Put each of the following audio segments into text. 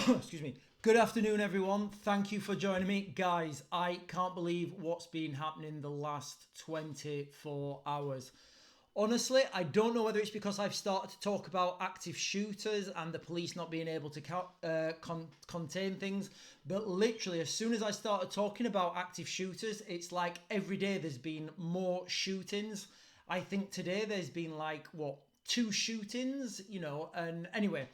Excuse me. Good afternoon, everyone. Thank you for joining me. Guys, I can't believe what's been happening the last 24 hours. Honestly, I don't know whether it's because I've started to talk about active shooters and the police not being able to contain things, but literally as soon as I started talking about active shooters, it's like every day there's been more shootings. I think today there's been like, two shootings, and anyway.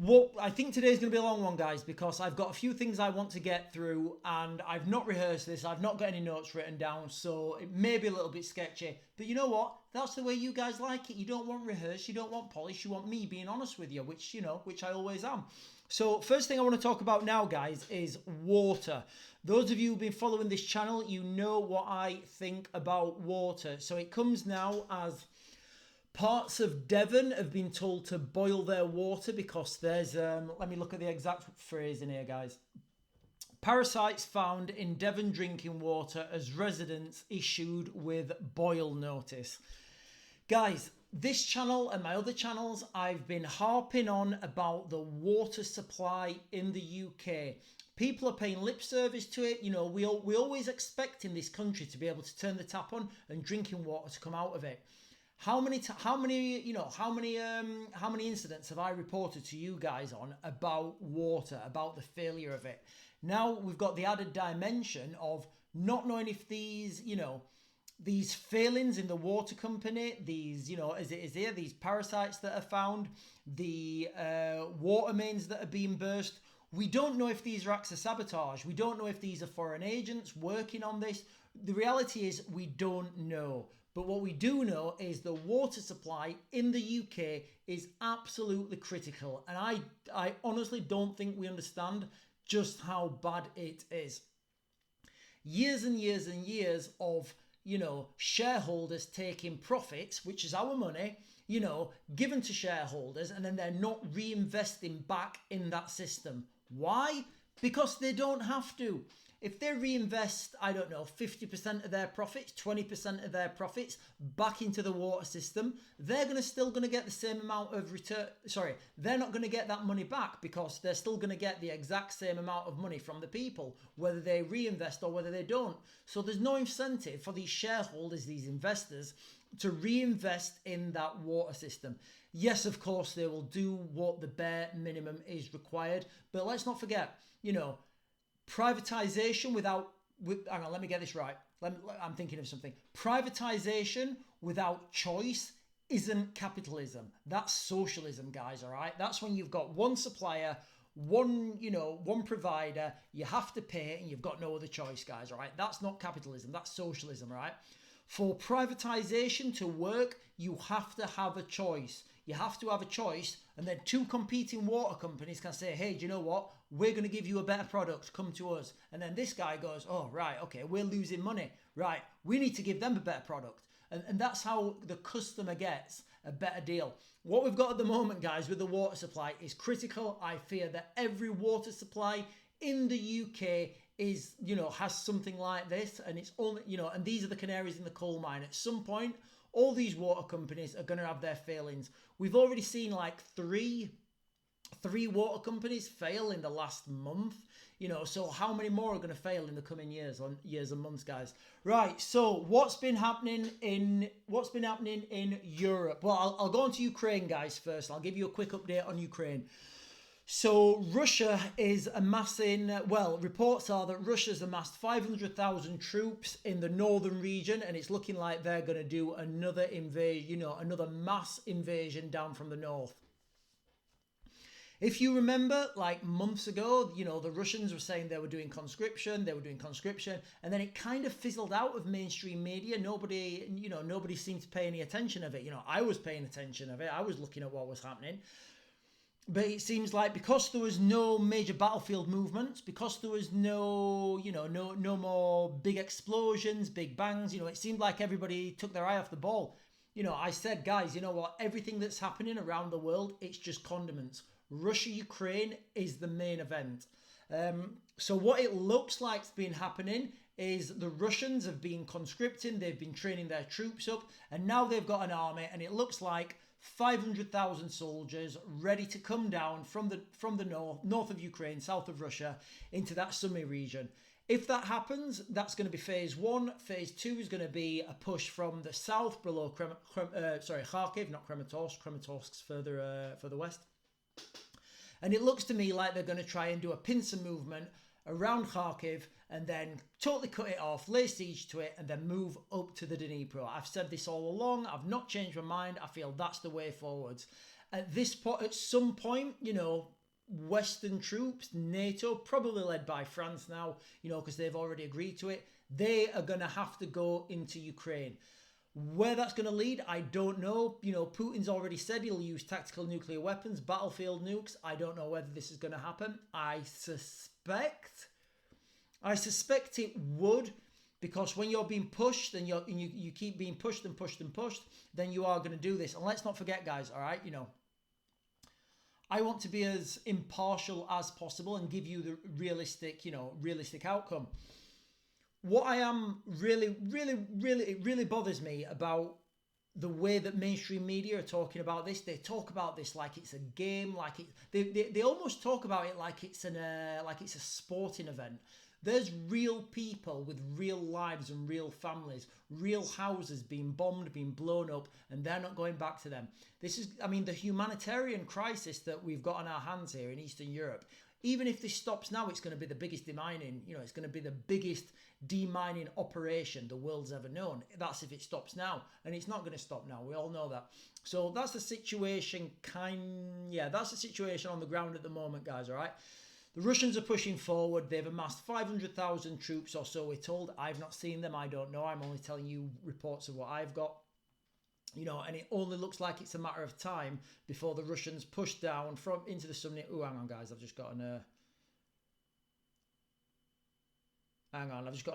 Well, I think today's going to be a long one, guys, because I've got a few things I want to get through and I've not rehearsed this. I've not got any notes written down, so it may be a little bit sketchy. But you know what? That's the way you guys like it. You don't want rehearse, you don't want polish, you want me being honest with you, which I always am. So first thing I want to talk about now, guys, is water. Those of you who've been following this channel, you know what I think about water. So it comes now as parts of Devon have been told to boil their water because there's, let me look at the exact phrase in here, guys. Parasites found in Devon drinking water as residents issued with boil notice. Guys, this channel and my other channels, I've been harping on about the water supply in the UK. People are paying lip service to it. We always expect in this country to be able to turn the tap on and drinking water to come out of it. How many incidents have I reported to you guys on about water, about the failure of it? Now we've got the added dimension of not knowing if these failings in the water company, these parasites that are found, the water mains that are being burst. We don't know if these are acts of sabotage. We don't know if these are foreign agents working on this. The reality is we don't know. But what we do know is the water supply in the UK is absolutely critical. And I honestly don't think we understand just how bad it is. Years and years and years of, shareholders taking profits, which is our money, given to shareholders, and then they're not reinvesting back in that system. Why? Because they don't have to. If they reinvest, 50% of their profits, 20% of their profits back into the water system, they're still going to get the same amount of return. Sorry, they're not going to get that money back because they're still going to get the exact same amount of money from the people, whether they reinvest or whether they don't. So there's no incentive for these shareholders, these investors, to reinvest in that water system. Yes, of course, they will do what the bare minimum is required. But let's not forget, privatization hang on, let me get this right. I'm thinking of something. Privatization without choice isn't capitalism. That's socialism, guys, all right? That's when you've got one supplier, one provider, you have to pay and you've got no other choice, guys, all right? That's not capitalism, that's socialism, right? For privatization to work, you have to have a choice. You have to have a choice, and then two competing water companies can say, hey, do you know what? We're going to give you a better product. Come to us. And then this guy goes, oh, right, okay, we're losing money. Right, we need to give them a better product. And that's how the customer gets a better deal. What we've got at the moment, guys, with the water supply is critical. I fear that every water supply in the UK has something like this, and it's only, and these are the canaries in the coal mine. At some point, all these water companies are going to have their failings. We've already seen like three water companies fail in the last month. So how many more are going to fail in the coming years and months, guys? Right. So what's been happening in Europe? Well, I'll go on to Ukraine, guys, first. I'll give you a quick update on Ukraine. So Russia is amassing, reports are that Russia's amassed 500,000 troops in the northern region, and it's looking like they're going to do another invasion, another mass invasion down from the north. If you remember, like months ago, the Russians were saying they were doing conscription, and then it kind of fizzled out of mainstream media. Nobody seemed to pay any attention of it. I was paying attention of it. I was looking at what was happening. But it seems like because there was no major battlefield movements, because there was no more big explosions, big bangs, it seemed like everybody took their eye off the ball. I said, guys, you know what? Everything that's happening around the world, it's just condiments. Russia-Ukraine is the main event. So what it looks like's been happening is the Russians have been conscripting, they've been training their troops up, and now they've got an army, and it looks like 500,000 soldiers ready to come down from the north of Ukraine, south of Russia, into that Sumy region. If that happens, that's going to be phase one. Phase two is going to be a push from the south below Kharkiv, not Kramatorsk. Kramatorsk's further west. And it looks to me like they're going to try and do a pincer movement around Kharkiv and then totally cut it off, lay siege to it, and then move up to the Dnipro. I've said this all along. I've not changed my mind. I feel that's the way forwards. At this point, at some point, Western troops, NATO, probably led by France now, because they've already agreed to it, they are going to have to go into Ukraine. Where that's going to lead, I don't know. Putin's already said he'll use tactical nuclear weapons, battlefield nukes. I don't know whether this is going to happen. I suspect it would, because when you're being pushed and you keep being pushed and pushed and pushed, then you are going to do this. And let's not forget, guys, all right, I want to be as impartial as possible and give you the realistic outcome. What I am it really bothers me about the way that mainstream media are talking about this. They talk about this like it's a game, they almost talk about it like it's a sporting event. There's real people with real lives and real families, real houses being bombed, being blown up, and they're not going back to them. This is, the humanitarian crisis that we've got on our hands here in Eastern Europe. Even if this stops now, it's going to be the biggest demining, it's going to be the biggest demining operation the world's ever known. That's if it stops now. And it's not going to stop now. We all know that. So that's the situation that's the situation on the ground at the moment, guys, all right? The Russians are pushing forward. They've amassed 500,000 troops or so, we're told. I've not seen them. I don't know. I'm only telling you reports of what I've got. And it only looks like it's a matter of time before the Russians push down into the Sumy. Oh, hang on, guys. I've just got a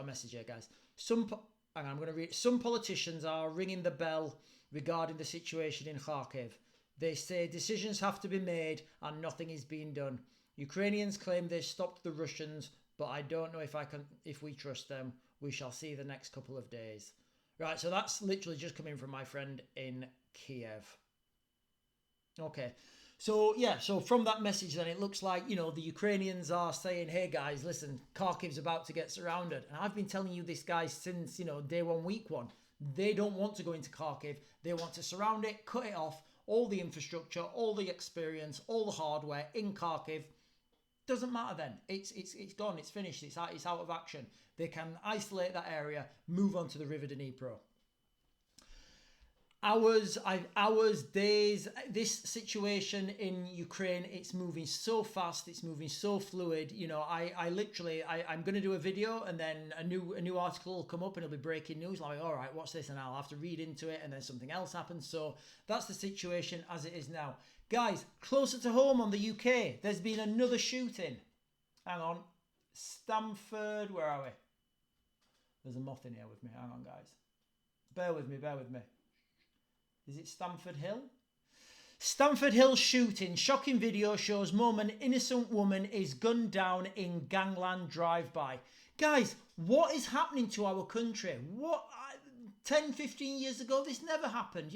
message here, guys. I'm going to read. Some politicians are ringing the bell regarding the situation in Kharkiv. They say decisions have to be made and nothing is being done. Ukrainians claim they stopped the Russians, but I don't know if we trust them. We shall see the next couple of days. Right, so that's literally just coming from my friend in Kiev. Okay, so from that message then it looks like, the Ukrainians are saying, hey guys, listen, Kharkiv's about to get surrounded. And I've been telling you this, guys, since, day one, week one. They don't want to go into Kharkiv. They want to surround it, cut it off, all the infrastructure, all the experience, all the hardware in Kharkiv. Doesn't matter then. It's gone. It's finished. It's out of action. They can isolate that area, move on to the River Dnipro. Hours, days. This situation in Ukraine, it's moving so fast. It's moving so fluid. I'm going to do a video and then a new article will come up and it'll be breaking news. Like, all right, what's this? And I'll have to read into it and then something else happens. So that's the situation as it is now. Guys, closer to home on the UK, there's been another shooting. Hang on. Stamford, where are we? There's a moth in here with me. Hang on, guys. Bear with me. Is it Stamford Hill? Stamford Hill shooting. Shocking video shows mum, an innocent woman is gunned down in gangland drive-by. Guys, what is happening to our country? 10, 15 years ago, this never happened.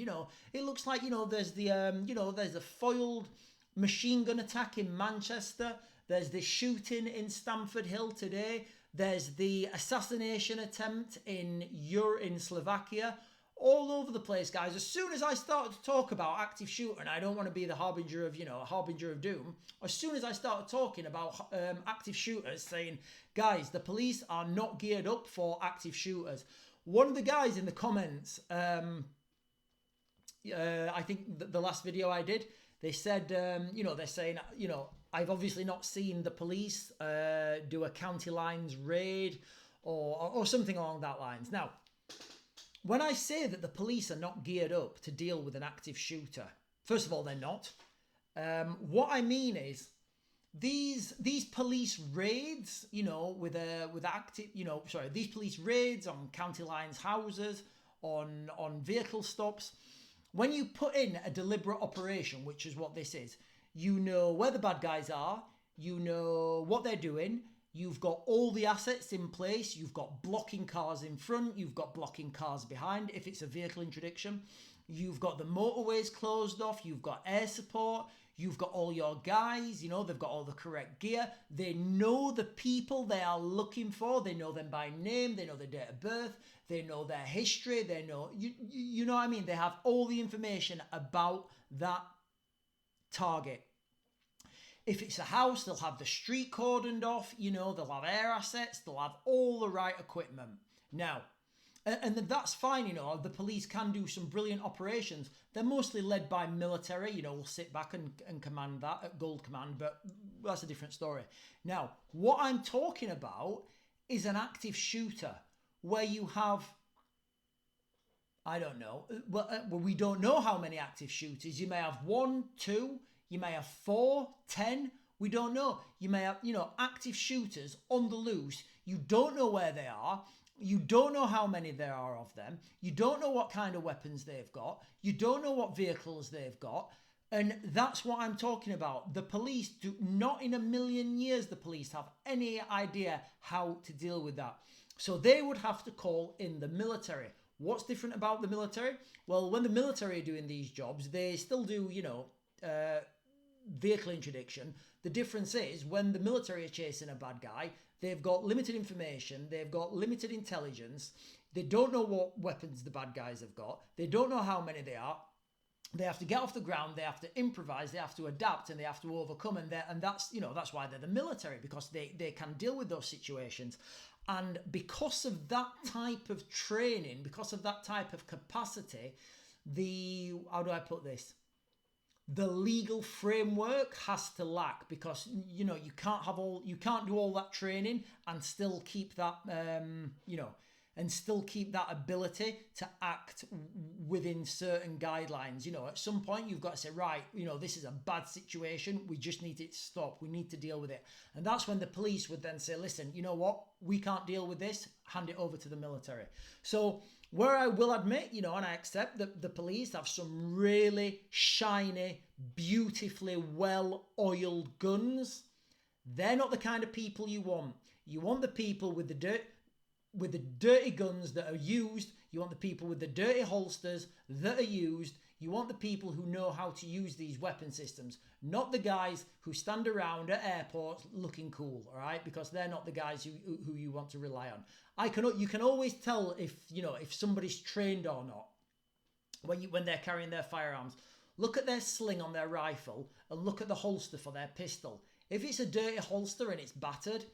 It looks like, there's there's a foiled machine gun attack in Manchester. There's this shooting in Stamford Hill today. There's the assassination attempt in Slovakia. All over the place, guys. As soon as I started to talk about active shooter, and I don't want to be the harbinger of doom, as soon as I started talking about active shooters, saying, guys, the police are not geared up for active shooters. One of the guys in the comments, I think the last video I did, they said, they're saying, I've obviously not seen the police do a county lines raid or something along that lines. Now, when I say that the police are not geared up to deal with an active shooter, first of all, they're not. What I mean is these police raids, these police raids on county lines houses, on vehicle stops. When you put in a deliberate operation, which is what this is, you know where the bad guys are, you know what they're doing. You've got all the assets in place. You've got blocking cars in front. You've got blocking cars behind if it's a vehicle interdiction. You've got the motorways closed off. You've got air support. You've got all your guys, you know, they've got all the correct gear. They know the people they are looking for. They know them by name. They know their date of birth. They know their history. They know, you know what I mean? They have all the information about that target. If it's a house, they'll have the street cordoned off. You know, they'll have air assets. They'll have all the right equipment. Now, and that's fine, you know, the police can do some brilliant operations. They're mostly led by military, you know, we'll sit back and command that at Gold Command, but that's a different story. Now, what I'm talking about is an active shooter where you have, I don't know, well, we don't know how many active shooters. You may have 1, 2, you may have 4, 10, we don't know. You may have, you know, active shooters on the loose. You don't know where they are. You don't know how many there are of them. You don't know what kind of weapons they've got. You don't know what vehicles they've got. And that's what I'm talking about. The police do not in a million years, the police have any idea how to deal with that. So they would have to call in the military. What's different about the military? Well, when the military are doing these jobs, they still do, you know, vehicle interdiction. The difference is when the military are chasing a bad guy, they've got limited information, they've got limited intelligence, they don't know what weapons the bad guys have got, they don't know how many they are, they have to get off the ground, they have to improvise, they have to adapt, and they have to overcome, and that's, you know, that's why they're the military, because they can deal with those situations. And because of that type of training, because of that type of capacity, how do I put this? The legal framework has to lack, because you know you can't do all that training and still keep that you know, and still keep that ability to act within certain guidelines. You know, at some point you've got to say, right, you know, this is a bad situation, we just need it to stop, we need to deal with it. And that's when the police would then say, listen, you know what, we can't deal with this, hand it over to the military. So where I will admit, you know, and I accept that the police have some really shiny, beautifully well-oiled guns, they're not the kind of people you want. You want the people with the dirty guns that are used. You want the people with the dirty holsters that are used. You want the people who know how to use these weapon systems, not the guys who stand around at airports looking cool, all right? Because they're not the guys who you want to rely on. You can always tell if, you know, if somebody's trained or not when they're carrying their firearms. Look at their sling on their rifle and look at the holster for their pistol. If it's a dirty holster and it's battered,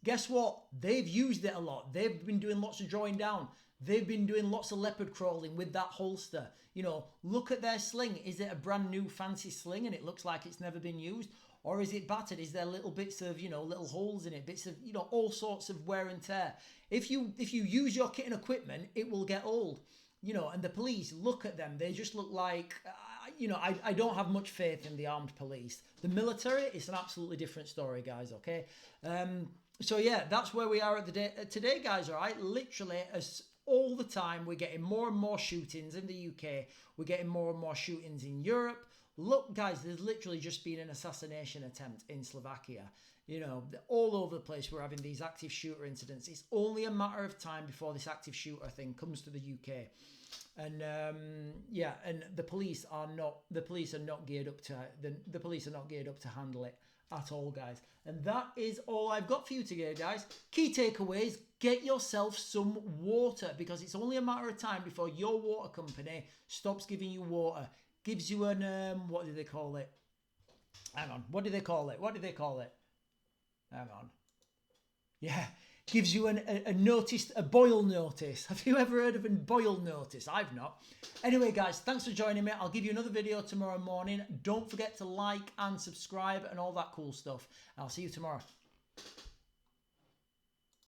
guess what? They've used it a lot. They've been doing lots of drawing down. They've been doing lots of leopard crawling with that holster. You know, look at their sling. Is it a brand new fancy sling and it looks like it's never been used? Or is it battered? Is there little bits of, you know, little holes in it, bits of, you know, all sorts of wear and tear? If you use your kit and equipment, it will get old. You know, and the police, look at them. They just look like, you know, I don't have much faith in the armed police. The military, it's an absolutely different story, guys, okay? So yeah, that's where we are at today, guys, all right? Literally, as all the time, we're getting more and more shootings in the UK. We're getting more and more shootings in Europe. Look, guys, there's literally just been an assassination attempt in Slovakia. You know, all over the place we're having these active shooter incidents. It's only a matter of time before this active shooter thing comes to the UK. And yeah, and the police are not geared up to handle it at all, guys. And that is all I've got for you today, guys. Key takeaways: get yourself some water, because it's only a matter of time before your water company stops giving you water. Gives you an what do they call it? Hang on, what do they call it? Hang on. Yeah, gives you a notice, a boil notice. Have you ever heard of a boil notice? I've not. Anyway, guys, thanks for joining me. I'll give you another video tomorrow morning. Don't forget to like and subscribe and all that cool stuff. I'll see you tomorrow.